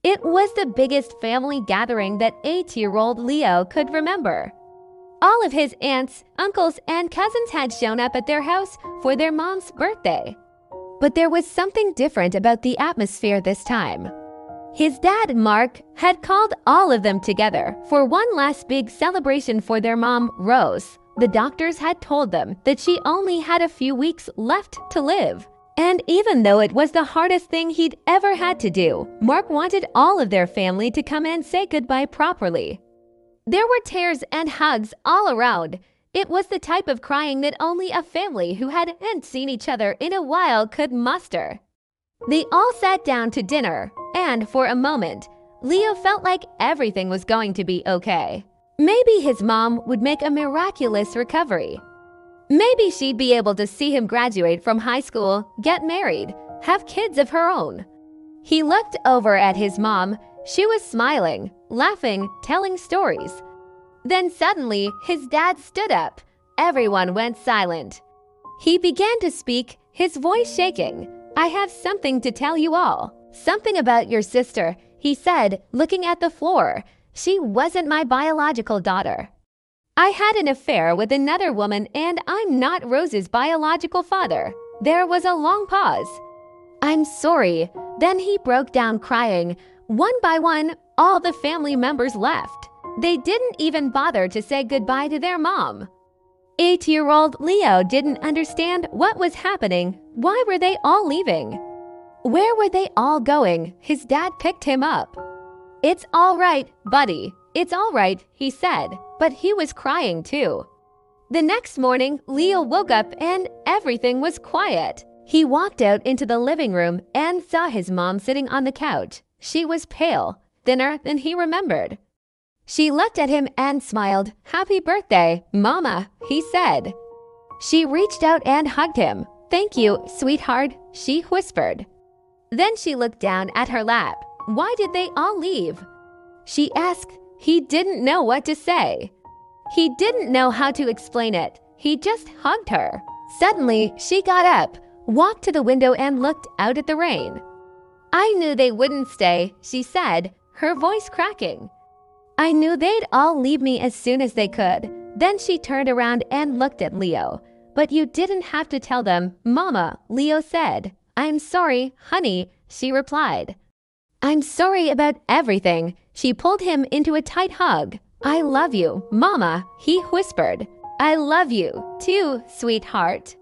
It was the biggest family gathering that 8-year-old Leo could remember. All of his aunts, uncles, and cousins had shown up at their house for their mom's birthday. But there was something different about the atmosphere this time. His dad, Mark, had called all of them together for one last big celebration for their mom, Rose. The doctors had told them that she only had a few weeks left to live. And even though it was the hardest thing he'd ever had to do, Mark wanted all of their family to come and say goodbye properly. There were tears and hugs all around. It was the type of crying that only a family who hadn't seen each other in a while could muster. They all sat down to dinner, and for a moment, Leo felt like everything was going to be okay. Maybe his mom would make a miraculous recovery. Maybe she'd be able to see him graduate from high school, get married, have kids of her own. He looked over at his mom. She was smiling, laughing, telling stories. Then suddenly, his dad stood up. Everyone went silent. He began to speak, his voice shaking. "I have something to tell you all. Something about your sister," he said, looking at the floor. "She wasn't my biological daughter. I had an affair with another woman, and I'm not Rose's biological father." There was a long pause. "I'm sorry." Then he broke down crying. One by one, all the family members left. They didn't even bother to say goodbye to their mom. 8-year-old Leo didn't understand what was happening. Why were they all leaving? Where were they all going? His dad picked him up. "It's all right, buddy. It's all right," he said, but he was crying too. The next morning, Leo woke up and everything was quiet. He walked out into the living room and saw his mom sitting on the couch. She was pale, thinner than he remembered. She looked at him and smiled. "Happy birthday, Mama," he said. She reached out and hugged him. "Thank you, sweetheart," she whispered. Then she looked down at her lap. Why did they all leave? She asked. He didn't know what to say. He didn't know how to explain it. He just hugged her. Suddenly, she got up, walked to the window and looked out at the rain. "I knew they wouldn't stay," she said, her voice cracking. "I knew they'd all leave me as soon as they could." Then she turned around and looked at Leo. "But you didn't have to tell them, Mama," Leo said. "I'm sorry, honey," she replied. "I'm sorry about everything." She pulled him into a tight hug. "I love you, Mama," he whispered. "I love you too, sweetheart."